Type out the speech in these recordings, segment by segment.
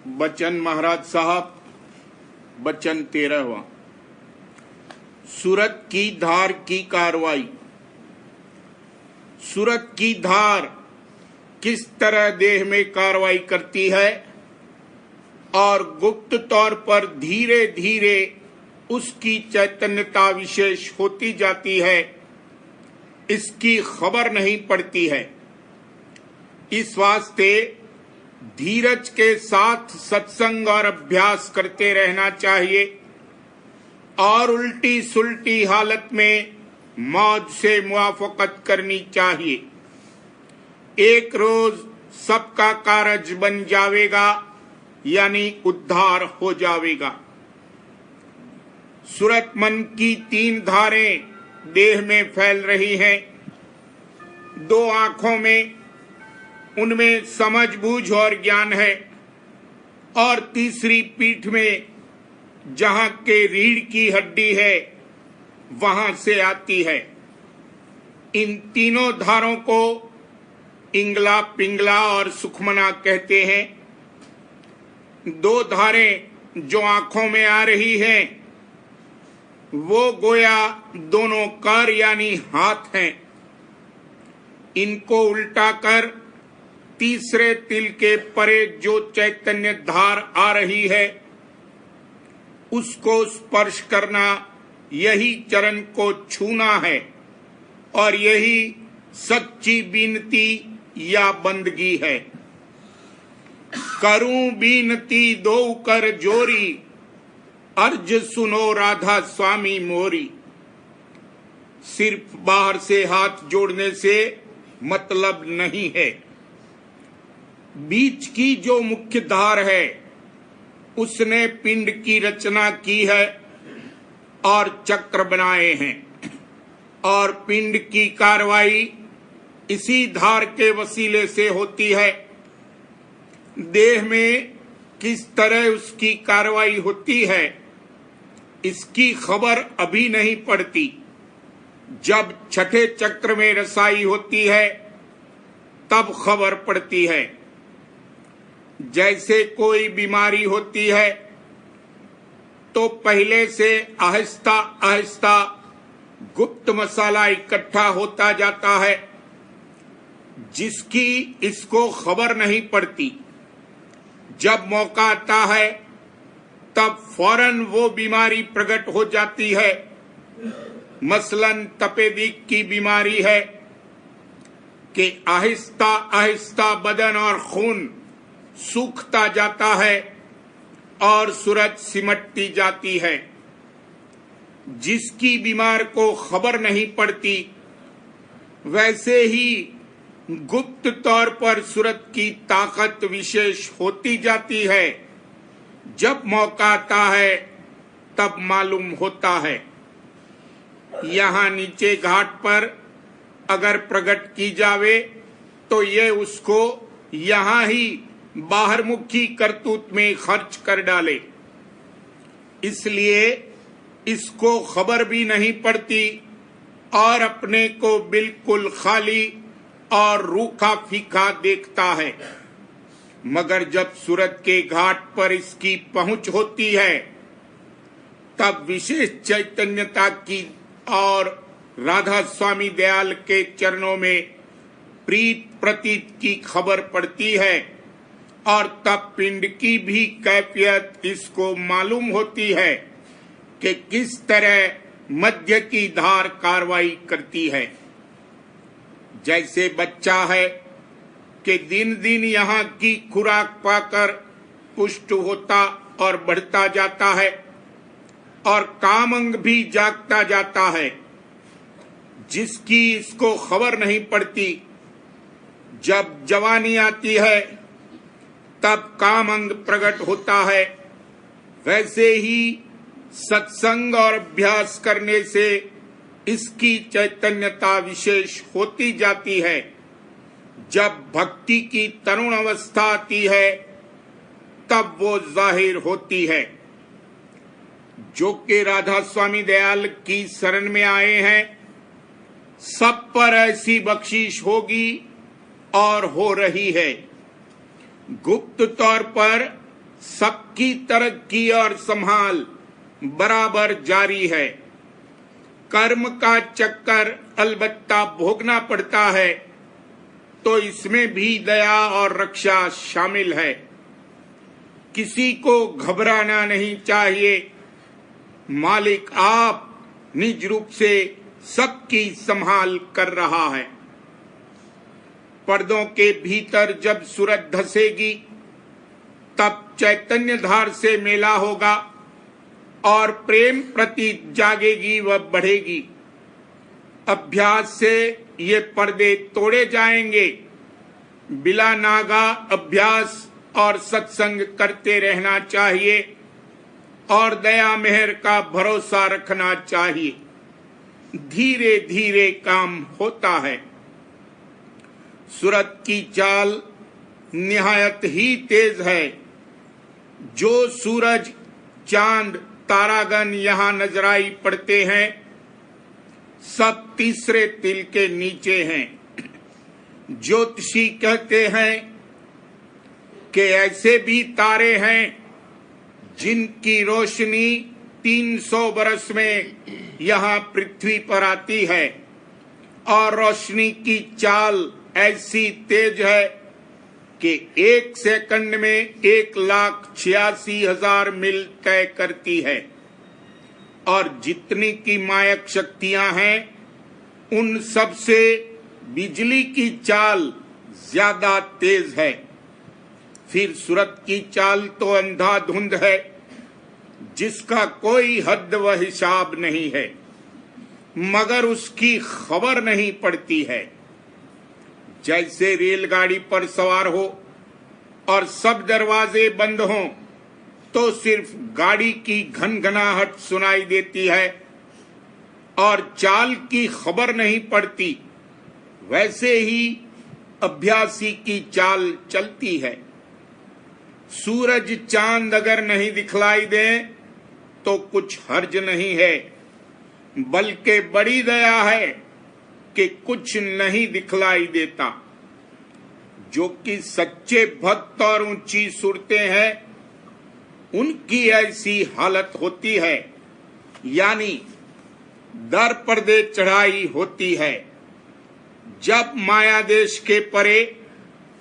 बचन महाराज साहब, बचन 13वां। सूरत की धार की कार्रवाई। सूरत की धार किस तरह देह में कार्रवाई करती है और गुप्त तौर पर धीरे धीरे उसकी चैतन्यता विशेष होती जाती है, इसकी खबर नहीं पड़ती है। इस वास्ते धीरज के साथ सत्संग और अभ्यास करते रहना चाहिए और उल्टी सुल्टी हालत में मौज से मुआफकत करनी चाहिए। एक रोज सबका कारज बन जावेगा, यानी उद्धार हो जावेगा। सूरत मन की 3 धारें देह में फैल रही हैं। 2 आंखों में, उनमें समझ बूझ और ज्ञान है, और तीसरी पीठ में जहां के रीढ़ की हड्डी है वहां से आती है। इन तीनों धारों को इंगला, पिंगला और सुखमना कहते हैं। 2 धारें जो आंखों में आ रही हैं वो गोया दोनों कर यानी हाथ हैं। इनको उल्टा कर तीसरे तिल के परे जो चैतन्य धार आ रही है उसको स्पर्श करना, यही चरण को छूना है और यही सच्ची बीनती या बंदगी है। करूं बीनती 2 कर जोरी, अर्ज सुनो राधा स्वामी मोरी। सिर्फ बाहर से हाथ जोड़ने से मतलब नहीं है। बीच की जो मुख्य धार है उसने पिंड की रचना की है और चक्र बनाए हैं, और पिंड की कार्रवाई इसी धार के वसीले से होती है। देह में किस तरह उसकी कार्रवाई होती है इसकी खबर अभी नहीं पड़ती। जब छठे चक्र में रसाई होती है तब खबर पड़ती है। जैसे कोई बीमारी होती है तो पहले से आहिस्ता आहिस्ता गुप्त मसाला इकट्ठा होता जाता है, जिसकी इसको खबर नहीं पड़ती। जब मौका आता है तब फौरन वो बीमारी प्रकट हो जाती है। मसलन तपेदिक की बीमारी है कि आहिस्ता आहिस्ता बदन और खून सूखता जाता है और सूरत सिमटती जाती है। जिसकी बीमार को खबर नहीं पड़ती, वैसे ही गुप्त तौर पर सूरत की ताकत विशेष होती जाती है। जब मौका आता है तब मालूम होता है। यहाँ नीचे घाट पर अगर प्रकट की जावे तो ये उसको यहाँ ही बाहरमुखी करतूत में खर्च कर डाले, इसलिए इसको खबर भी नहीं पड़ती और अपने को बिल्कुल खाली और रूखा फीका देखता है। मगर जब सूरत के घाट पर इसकी पहुंच होती है तब विशेष चैतन्यता की और राधा स्वामी दयाल के चरणों में प्रीत प्रतीत की खबर पड़ती है, और तब पिंड की भी कैफियत इसको मालूम होती है कि किस तरह मध्य की धार कार्रवाई करती है। जैसे बच्चा है कि दिन दिन यहाँ की खुराक पाकर पुष्ट होता और बढ़ता जाता है और कामंग भी जागता जाता है, जिसकी इसको खबर नहीं पड़ती। जब जवानी आती है तब कामंग प्रकट होता है। वैसे ही सत्संग और अभ्यास करने से इसकी चैतन्यता विशेष होती जाती है। जब भक्ति की तरुण अवस्था आती है तब वो जाहिर होती है। जो कि राधा स्वामी दयाल की शरण में आए हैं, सब पर ऐसी बख्शीश होगी और हो रही है। गुप्त तौर पर सबकी तरक्की और संभाल बराबर जारी है। कर्म का चक्कर अलबत्ता भोगना पड़ता है, तो इसमें भी दया और रक्षा शामिल है। किसी को घबराना नहीं चाहिए। मालिक आप निज रूप से सबकी संभाल कर रहा है। पर्दों के भीतर जब सूरज धसेगी, तब चैतन्य धार से मेला होगा और प्रेम प्रति जागेगी व बढ़ेगी। अभ्यास से ये पर्दे तोड़े जाएंगे। बिला नागा अभ्यास और सत्संग करते रहना चाहिए और दया मेहर का भरोसा रखना चाहिए। धीरे धीरे काम होता है। सूरज की चाल निहायत ही तेज है। जो सूरज, चांद, तारागण यहाँ नजराई पड़ते हैं, सब तीसरे तिल के नीचे हैं। ज्योतिषी कहते हैं कि ऐसे भी तारे हैं जिनकी रोशनी 300 बरस में यहाँ पृथ्वी पर आती है और रोशनी की चाल ऐसी तेज है कि 1 सेकंड में 1,86,000 मील तय करती है। और जितनी की मायक शक्तियां हैं, उन सब से बिजली की चाल ज्यादा तेज है। फिर सूरज की चाल तो अंधाधुंध है, जिसका कोई हद व हिसाब नहीं है, मगर उसकी खबर नहीं पड़ती है। जैसे रेलगाड़ी पर सवार हो और सब दरवाजे बंद हों तो सिर्फ गाड़ी की घनघनाहट सुनाई देती है और चाल की खबर नहीं पड़ती, वैसे ही अभ्यासी की चाल चलती है। सूरज चांद अगर नहीं दिखलाई दे तो कुछ हर्ज नहीं है, बल्कि बड़ी दया है कि कुछ नहीं दिखलाई देता। जो कि सच्चे भक्त और ऊंची सुरते हैं, उनकी ऐसी हालत होती है, यानी दर पर्दे चढ़ाई होती है। जब माया देश के परे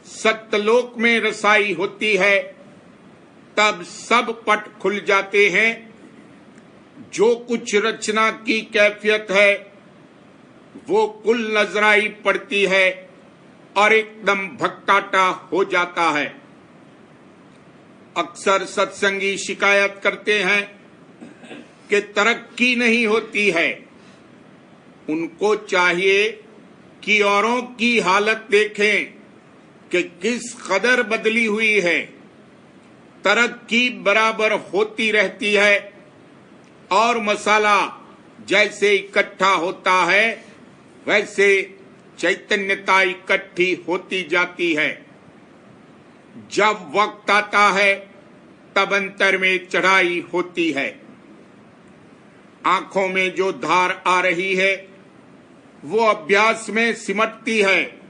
सत्यलोक में रसाई होती है, तब सब पट खुल जाते हैं। जो कुछ रचना की कैफियत है, वो कुल नजराई पड़ती है और एकदम भक्काटा हो जाता है। अक्सर सत्संगी शिकायत करते हैं कि तरक्की नहीं होती है। उनको चाहिए कि औरों की हालत देखें कि किस कदर बदली हुई है। तरक्की बराबर होती रहती है और मसाला जैसे इकट्ठा होता है, वैसे चैतन्यता इकट्ठी होती जाती है। जब वक्त आता है, तब अंतर में चढ़ाई होती है। आंखों में जो धार आ रही है, वो अभ्यास में सिमटती है।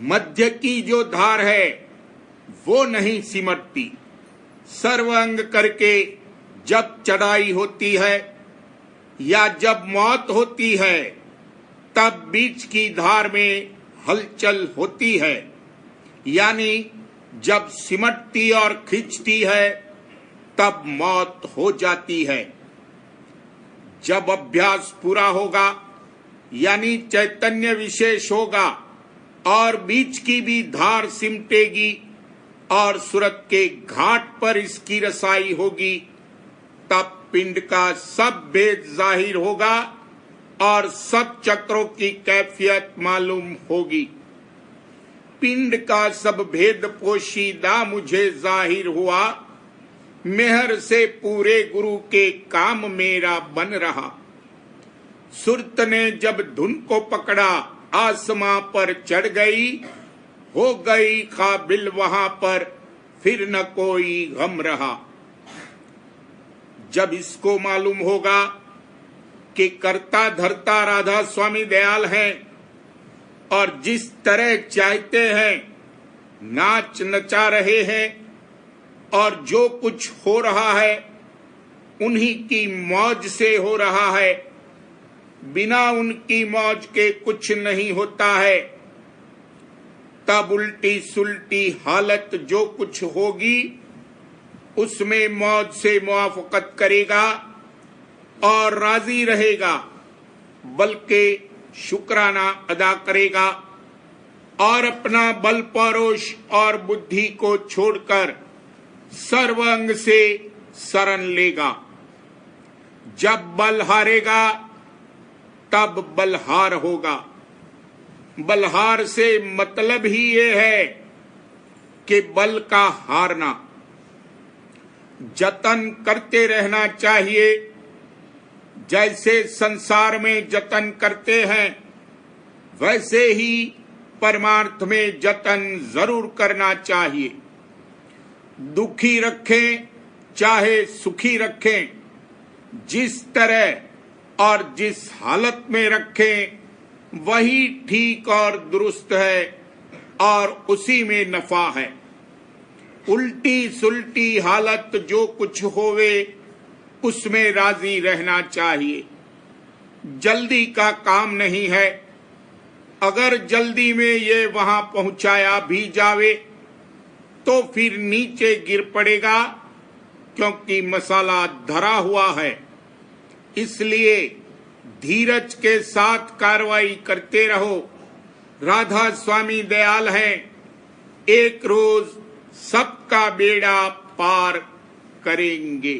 मध्य की जो धार है, वो नहीं सिमटती। सर्वांग करके जब चढ़ाई होती है या जब मौत होती है, तब बीच की धार में हलचल होती है, यानी जब सिमटती और खींचती है, तब मौत हो जाती है। जब अभ्यास पूरा होगा, यानी चैतन्य विशेष होगा और बीच की भी धार सिमटेगी और सूरत के घाट पर इसकी रसाई होगी, तब पिंड का सब भेद जाहिर होगा और सब चक्रों की कैफियत मालूम होगी। पिंड का सब भेद पोशीदा मुझे जाहिर हुआ, मेहर से पूरे गुरु के काम मेरा बन रहा। सुरत ने जब धुन को पकड़ा, आसमां पर चढ़ गई, हो गई काबिल वहां पर, फिर न कोई गम रहा। जब इसको मालूम होगा कि कर्ता धर्ता राधा स्वामी दयाल हैं और जिस तरह चाहते हैं नाच नचा रहे हैं, और जो कुछ हो रहा है उन्हीं की मौज से हो रहा है, बिना उनकी मौज के कुछ नहीं होता है। तब उल्टी सुलटी हालत जो कुछ होगी उसमें मौज से मुआफकत करेगा और राजी रहेगा, बल्कि शुक्राना अदा करेगा और अपना बल परोश और बुद्धि को छोड़कर सर्वांग से शरण लेगा। जब बल हारेगा तब बलहार होगा। बलहार से मतलब ही ये है कि बल का हारना। जतन करते रहना चाहिए, जैसे संसार में जतन करते हैं वैसे ही परमार्थ में जतन जरूर करना चाहिए। दुखी रखें चाहे सुखी रखें, जिस तरह और जिस हालत में रखें वही ठीक और दुरुस्त है और उसी में नफा है। उल्टी सुलटी हालत जो कुछ होवे उसमें राजी रहना चाहिए। जल्दी का काम नहीं है। अगर जल्दी में ये वहां पहुंचाया भी जावे तो फिर नीचे गिर पड़ेगा, क्योंकि मसाला धरा हुआ है। इसलिए धीरज के साथ कार्रवाई करते रहो। राधा स्वामी दयाल हैं, एक रोज सबका बेड़ा पार करेंगे।